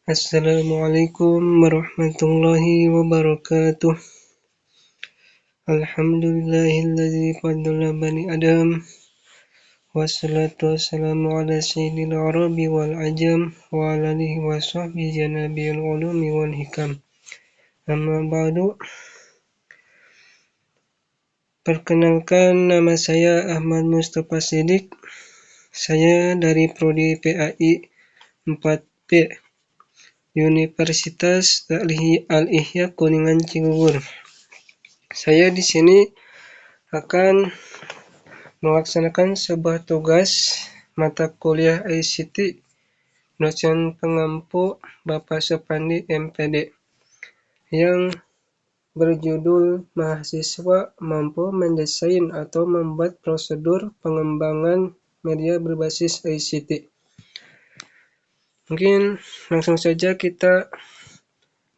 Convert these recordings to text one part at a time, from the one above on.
Assalamualaikum warahmatullahi wabarakatuh. Alhamdulillahilladzi faddala bani Adam. Wassalatu wassalamu ala sayyidil arabi wal ajam wa ala alihi wa sahbihi janabil ulumi wal hikam. Amma ba'du. Perkenalkan, nama saya Ahmad Mustafa Siddiq. Saya dari Prodi PAI 4P Universitas Al-Ihya Kuningan Cibubur. Saya di sini akan melaksanakan sebuah tugas mata kuliah ICT dosen pengampu Bapak Supandi MPD yang berjudul mahasiswa mampu mendesain atau membuat prosedur pengembangan media berbasis ICT. Mungkin langsung saja kita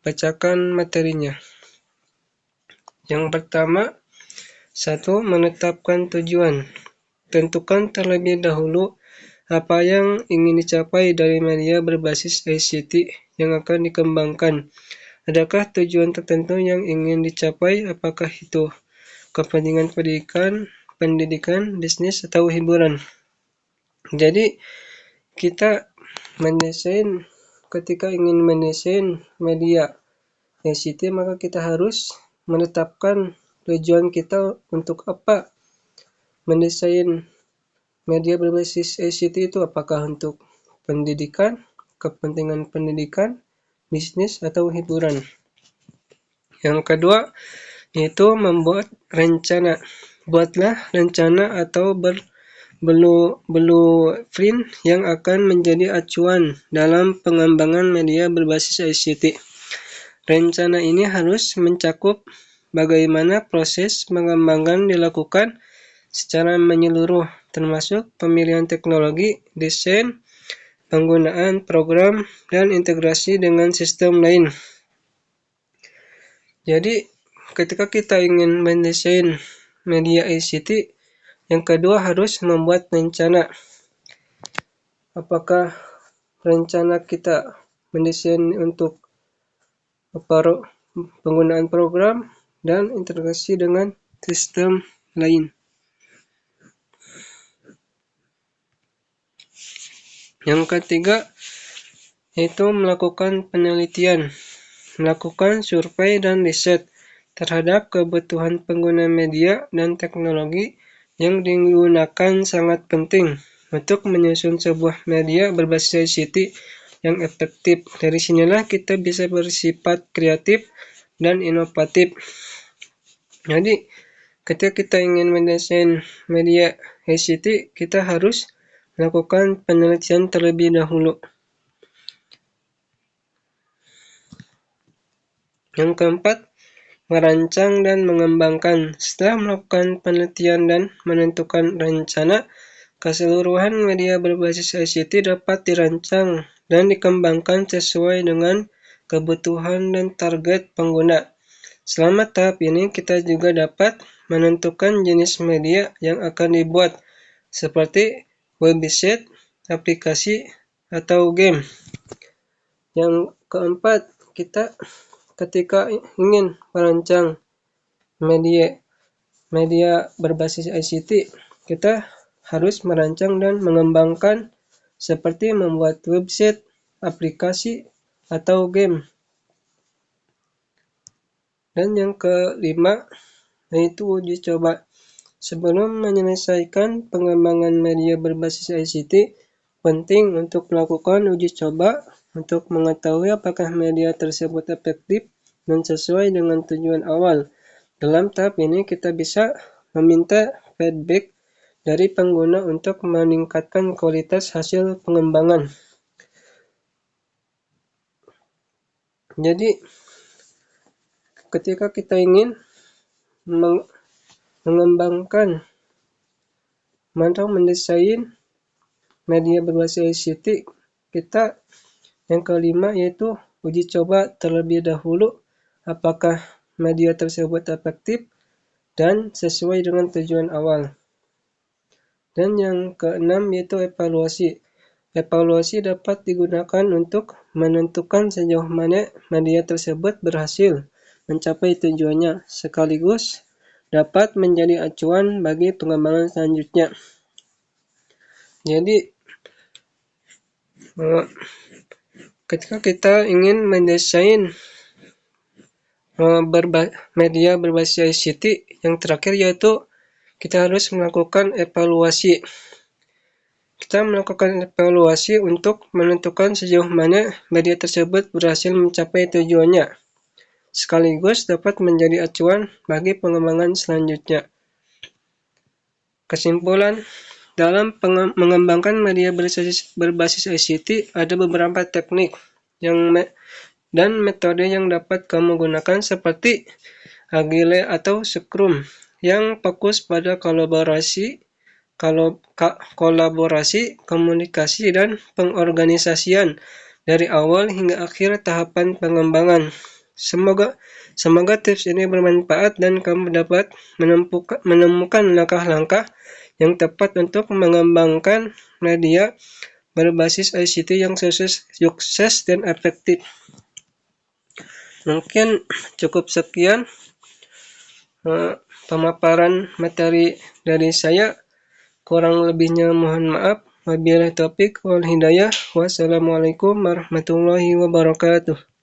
bacakan materinya. Yang pertama, 1. Menetapkan tujuan. Tentukan terlebih dahulu apa yang ingin dicapai dari media berbasis ICT yang akan dikembangkan. Adakah tujuan tertentu yang ingin dicapai? Apakah itu kepentingan pendidikan, bisnis, atau hiburan? Jadi, kita ketika ingin mendesain media ICT, maka kita harus menetapkan tujuan kita untuk apa mendesain media berbasis ICT itu, apakah untuk pendidikan, kepentingan pendidikan, bisnis, atau hiburan. Yang kedua, yaitu membuat rencana. Buatlah rencana atau blueprint yang akan menjadi acuan dalam pengembangan media berbasis ICT. Rencana ini harus mencakup bagaimana proses pengembangan dilakukan secara menyeluruh, termasuk pemilihan teknologi, desain, penggunaan program, dan integrasi dengan sistem lain. Jadi, ketika kita ingin mendesain media ICT, yang kedua harus membuat rencana. Apakah rencana kita mendesain untuk penggunaan program dan integrasi dengan sistem lain. Yang ketiga, yaitu melakukan penelitian, melakukan survei dan riset terhadap kebutuhan pengguna media dan teknologi yang digunakan sangat penting untuk menyusun sebuah media berbasis ICT yang efektif. Dari sinilah kita bisa bersifat kreatif dan inovatif. Jadi, ketika kita ingin mendesain media ICT, kita harus melakukan penelitian terlebih dahulu. Yang keempat, merancang dan mengembangkan. Setelah melakukan penelitian dan menentukan rencana, keseluruhan media berbasis ICT dapat dirancang dan dikembangkan sesuai dengan kebutuhan dan target pengguna. Selama tahap ini, kita juga dapat menentukan jenis media yang akan dibuat, seperti website, aplikasi, atau game. Yang keempat, kita ketika ingin merancang media berbasis ICT, kita harus merancang dan mengembangkan seperti membuat website, aplikasi, atau game. Dan yang kelima, yaitu uji coba. Sebelum menyelesaikan pengembangan media berbasis ICT, penting untuk melakukan uji coba untuk mengetahui apakah media tersebut efektif dan sesuai dengan tujuan awal. Dalam tahap ini kita bisa meminta feedback dari pengguna untuk meningkatkan kualitas hasil pengembangan. Jadi, ketika kita ingin mengembangkan atau mendesain media berbasis ICT, kita yang kelima yaitu uji coba terlebih dahulu apakah media tersebut efektif dan sesuai dengan tujuan awal. Dan yang keenam yaitu evaluasi. Evaluasi dapat digunakan untuk menentukan sejauh mana media tersebut berhasil mencapai tujuannya, sekaligus dapat menjadi acuan bagi pengembangan selanjutnya. Jadi, ketika kita ingin mendesain media berbasis ICT, yang terakhir yaitu kita harus melakukan evaluasi. Kita melakukan evaluasi untuk menentukan sejauh mana media tersebut berhasil mencapai tujuannya, sekaligus dapat menjadi acuan bagi pengembangan selanjutnya. Kesimpulan, dalam mengembangkan media berbasis ICT ada beberapa teknik dan metode yang dapat kamu gunakan seperti Agile atau Scrum yang fokus pada kolaborasi, komunikasi, dan pengorganisasian dari awal hingga akhir tahapan pengembangan. Semoga tips ini bermanfaat dan kamu dapat menemukan langkah-langkah yang tepat untuk mengembangkan media berbasis ICT yang sukses dan efektif. Mungkin cukup sekian pemaparan materi dari saya. Kurang lebihnya mohon maaf. Wabillahi taufiq wal hidayah. Wassalamualaikum warahmatullahi wabarakatuh.